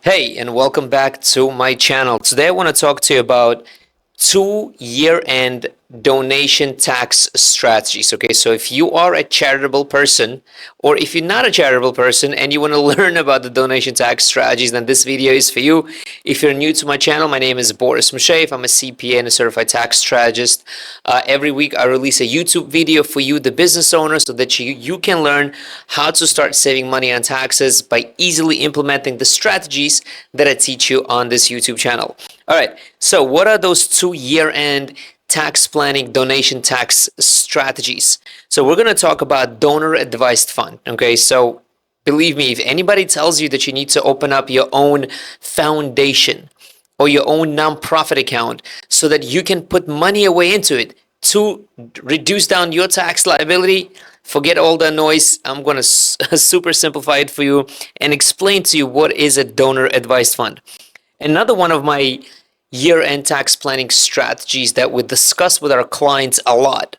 Hey, and welcome back to my channel. Today I want to talk to you about two year-end donation tax strategies. Okay, so if you are a charitable person, or if you're not a charitable person and you want to learn about the donation tax strategies, then this video is for you. If you're new to my channel, my name is Boris Musheyev. I'm a CPA and a certified tax strategist. Every week I release a YouTube video for you, the business owner, so that you can learn how to start saving money on taxes by easily implementing the strategies that I teach you on this YouTube channel. All right, so what are those two year-end tax planning donation tax strategies? So we're going to talk about donor advised fund. Okay, so believe me, if anybody tells you that you need to open up your own foundation or your own nonprofit account so that you can put money away into it to reduce down your tax liability, forget all the noise. I'm going to super simplify it for you and explain to you what is a donor advised fund. Another one of my year-end tax planning strategies that we discuss with our clients a lot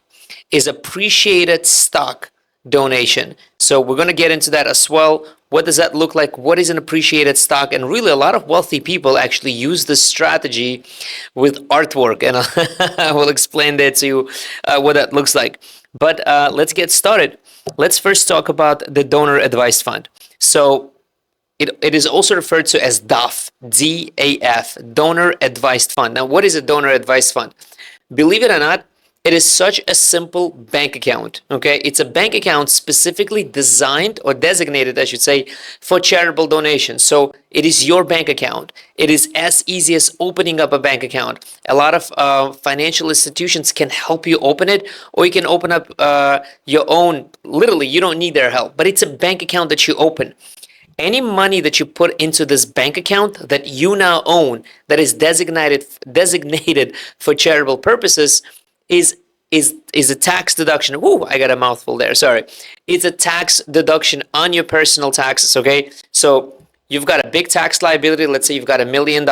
is appreciated stock donation. So we're going to get into that as well. What does that look like? What is an appreciated stock? And really, a lot of wealthy people actually use this strategy with artwork, and I will explain that to you what that looks like. But let's get started. Let's first talk about the donor advised fund. So it is also referred to as DAF, D-A-F, Donor Advised Fund. Now, what is a donor advised fund? Believe it or not, it is such a simple bank account, okay? It's a bank account specifically designed or designated, I should say, for charitable donations. So it is your bank account. It is as easy as opening up a bank account. A lot of financial institutions can help you open it, or you can open up your own. Literally, you don't need their help, but it's a bank account that you open. Any money that you put into this bank account that you now own, that is designated for charitable purposes, is a tax deduction. Ooh, I got a mouthful there. Sorry. It's a tax deduction on your personal taxes. Okay, so you've got a big tax liability. Let's say you've got $1 million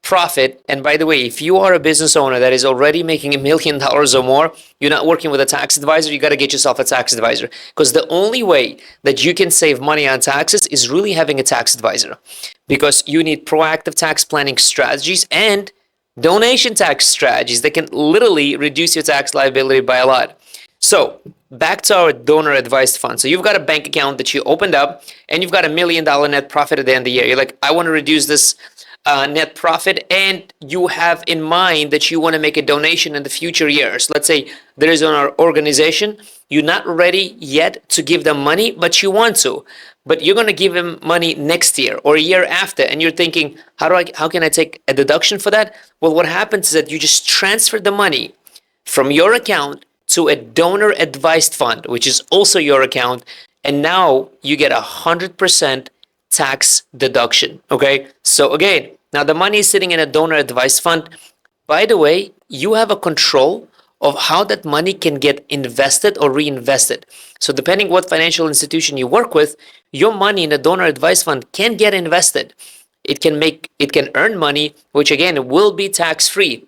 profit. And by the way, if you are a business owner that is already making $1 million or more, you're not working with a tax advisor, you got to get yourself a tax advisor, because the only way that you can save money on taxes is really having a tax advisor, because you need proactive tax planning strategies and donation tax strategies that can literally reduce your tax liability by a lot. So back to our donor advised fund. So you've got a bank account that you opened up and you've got $1 million net profit at the end of the year. You're like, I want to reduce this net profit, and you have in mind that you want to make a donation in the future years. Let's say there is an organization, you're not ready yet to give them money, but you want to, but you're going to give them money next year or a year after, and you're thinking, how can I take a deduction for that? Well, what happens is that you just transfer the money from your account to a donor advised fund, which is also your account, and now you get 100% tax deduction. Okay, so again, now the money is sitting in a donor advised fund. By the way, you have a control of how that money can get invested or reinvested. So depending what financial institution you work with, your money in a donor advised fund can get invested. It can earn money, which again will be tax free.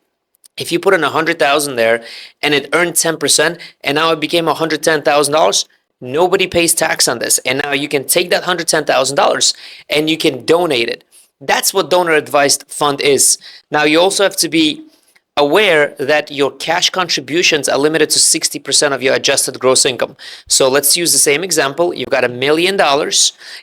If you put in 100,000 there and it earned 10% and now it became $110,000, nobody pays tax on this. And now you can take that $110,000 and you can donate it. That's what donor advised fund is. Now you also have to be aware that your cash contributions are limited to 60% of your adjusted gross income. So let's use the same example. You've got $1 million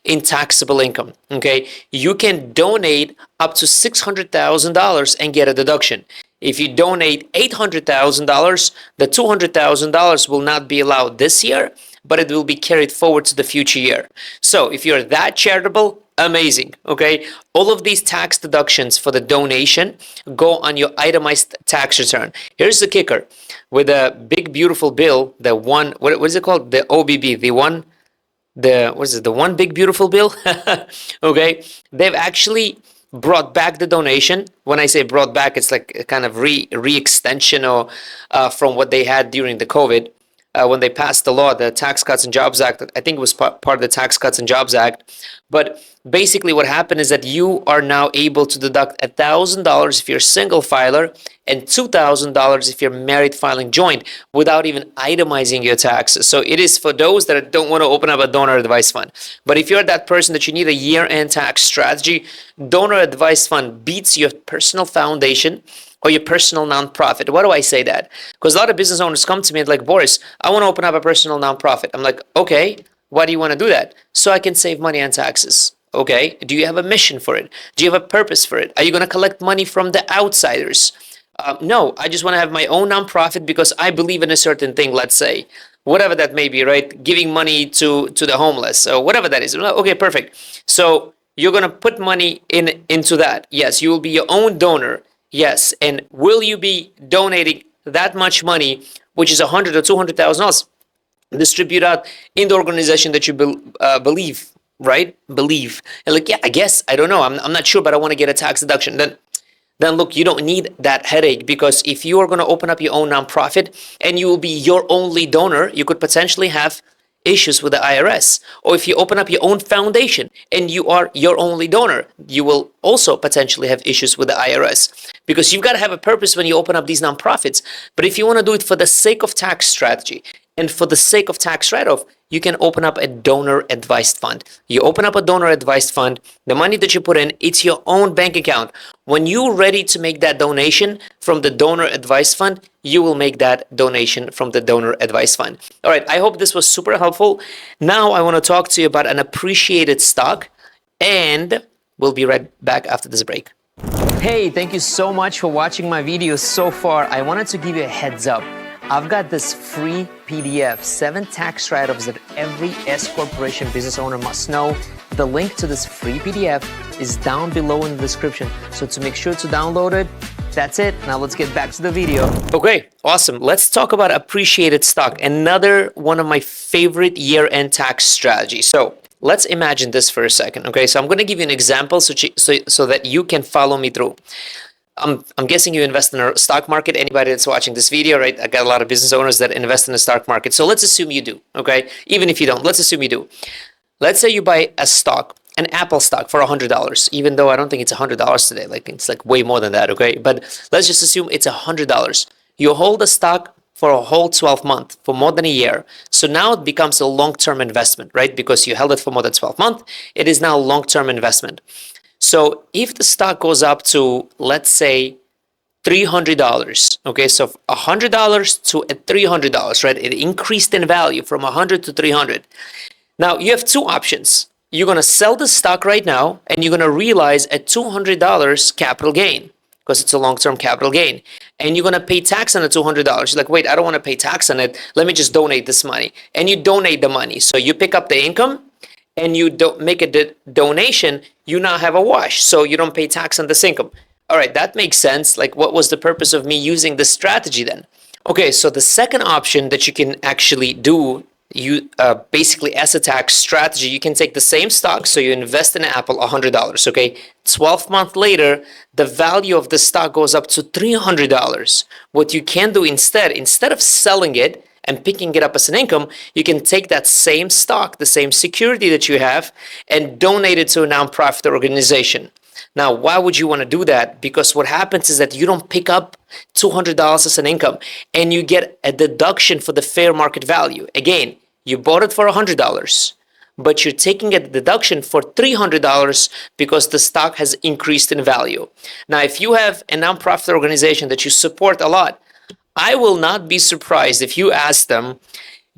in taxable income. Okay, you can donate up to $600,000 and get a deduction. If you donate $800,000, the $200,000 will not be allowed this year, but it will be carried forward to the future year. So if you're that charitable, amazing. Okay, all of these tax deductions for the donation go on your itemized tax return. Here's the kicker: with a big beautiful bill, the one, what is it called, the OBB, the one big beautiful bill. Okay, they've actually brought back the donation. When I say brought back, it's like a kind of re-extension or from what they had during the COVID. When they passed the law, the Tax Cuts and Jobs Act, I think it was part of the Tax Cuts and Jobs Act, but basically what happened is that you are now able to deduct $1,000 if you're a single filer and $2,000 if you're married filing joint without even itemizing your taxes. So it is for those that don't want to open up a donor advice fund. But if you're that person that you need a year-end tax strategy, donor advice fund beats your personal foundation or your personal nonprofit. Why do I say that? Because a lot of business owners come to me and like, Boris, I want to open up a personal nonprofit. I'm like, okay, why do you want to do that? So I can save money on taxes. Okay, do you have a mission for it? Do you have a purpose for it? Are you going to collect money from the outsiders? No, I just want to have my own nonprofit because I believe in a certain thing, let's say, whatever that may be, right? Giving money to the homeless or whatever that is. Okay, perfect. So you're going to put money into that. Yes, you will be your own donor. Yes, and will you be donating that much money, which is $100,000 or $200,000, distribute out in the organization that you believe, right? Believe. And like, yeah, I guess, I don't know. I'm not sure, but I want to get a tax deduction. Then look, you don't need that headache, because if you are going to open up your own nonprofit and you will be your only donor, you could potentially have issues with the IRS. Or if you open up your own foundation and you are your only donor, you will also potentially have issues with the IRS, because you've got to have a purpose when you open up these nonprofits. But if you want to do it for the sake of tax strategy and for the sake of tax write-off, you can open up a donor advised fund. You open up a donor advised fund, the money that you put in, it's your own bank account. When you're ready to make that donation from the donor advised fund, you will make that donation from the donor advised fund. All right, I hope this was super helpful. Now I want to talk to you about an appreciated stock, and we'll be right back after this break. Hey, thank you so much for watching my video so far. I wanted to give you a heads up. I've got this free PDF, 7 tax write-offs that every S-Corporation business owner must know. The link to this free PDF is down below in the description. So to make sure to download it, that's it. Now let's get back to the video. Okay, awesome. Let's talk about appreciated stock, another one of my favorite year-end tax strategies. So let's imagine this for a second. Okay, so I'm going to give you an example so that you can follow me through. I'm guessing you invest in a stock market. Anybody that's watching this video, right? I got a lot of business owners that invest in the stock market. So let's assume you do, okay? Even if you don't, let's assume you do. Let's say you buy a stock, an Apple stock for $100, even though I don't think it's $100 today. Like, it's like way more than that, okay? But let's just assume it's $100. You hold the stock for a whole 12 months, for more than a year. So now it becomes a long-term investment, right? Because you held it for more than 12 months, it is now a long-term investment. So if the stock goes up to, let's say, $300, okay, so $100 to $300, right? It increased in value from 100 to 300. Now you have two options. You're going to sell the stock right now and you're going to realize a $200 capital gain, because it's a long-term capital gain. And you're going to pay tax on the $200. You're like, wait, I don't want to pay tax on it. Let me just donate this money. And you donate the money. So you pick up the income and you don't make a donation, you now have a wash. So you don't pay tax on this income. All right, that makes sense. Like, what was the purpose of me using this strategy then? Okay, so the second option that you can actually do, you basically as a tax strategy, you can take the same stock. So you invest in Apple $100, okay? 12 months later, the value of the stock goes up to $300. What you can do instead of selling it and picking it up as an income, you can take that same stock, the same security that you have, and donate it to a nonprofit organization. Now, why would you want to do that? Because what happens is that you don't pick up $200 as an income, and you get a deduction for the fair market value. Again, you bought it for $100, but you're taking a deduction for $300 because the stock has increased in value. Now, if you have a nonprofit organization that you support a lot, I will not be surprised if you ask them,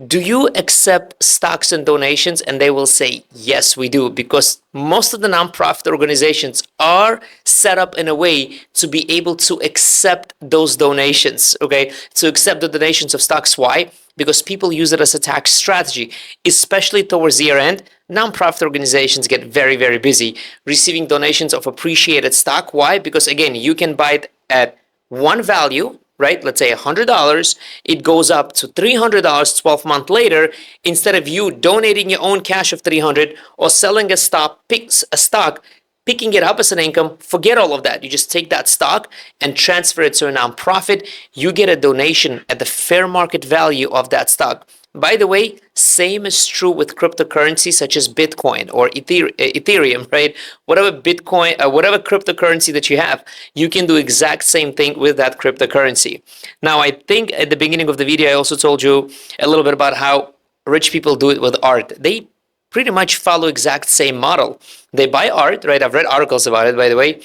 do you accept stocks and donations? And they will say, yes, we do, because most of the nonprofit organizations are set up in a way to be able to accept those donations, okay? To accept the donations of stocks. Why? Because people use it as a tax strategy, especially towards year end. Nonprofit organizations get very, very busy receiving donations of appreciated stock. Why? Because again, you can buy it at one value, right? Let's say $100, it goes up to $300 12 months later. Instead of you donating your own cash of $300 or selling a stock, picking it up as an income, forget all of that. You just take that stock and transfer it to a nonprofit. You get a donation at the fair market value of that stock. By the way, same is true with cryptocurrency such as Bitcoin or Ethereum, right? Whatever Bitcoin, whatever cryptocurrency that you have, you can do exact same thing with that cryptocurrency. Now, I think at the beginning of the video, I also told you a little bit about how rich people do it with art. They pretty much follow exact same model. They buy art, right? I've read articles about it, by the way.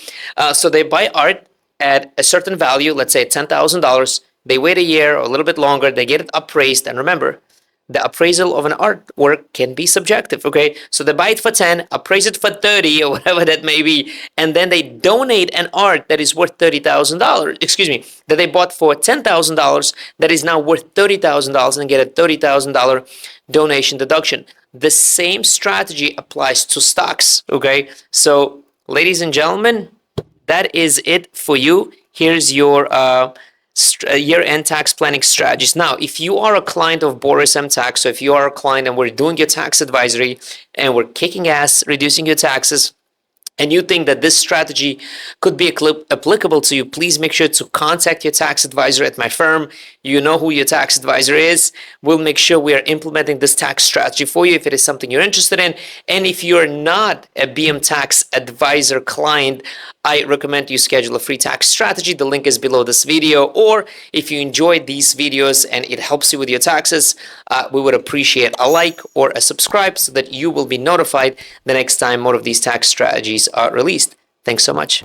So they buy art at a certain value, let's say $10,000. They wait a year or a little bit longer. They get it appraised. And remember, the appraisal of an artwork can be subjective, okay? So they buy it for 10, appraise it for 30 or whatever that may be, and then they donate an art that is worth $30,000, excuse me, that they bought for $10,000 that is now worth $30,000 and get a $30,000 donation deduction. The same strategy applies to stocks, okay? So, ladies and gentlemen, that is it for you. Here's your year-end tax planning strategies. Now, if you are a client of Boris M Tax, so if you are a client and we're doing your tax advisory and we're kicking ass, reducing your taxes, and you think that this strategy could be applicable to you, please make sure to contact your tax advisor at my firm. You know who your tax advisor is. We'll make sure we are implementing this tax strategy for you if it is something you're interested in. And if you're not a BM Tax advisor client, I recommend you schedule a free tax strategy. The link is below this video. Or if you enjoyed these videos and it helps you with your taxes, we would appreciate a like or a subscribe so that you will be notified the next time more of these tax strategies are released. Thanks so much.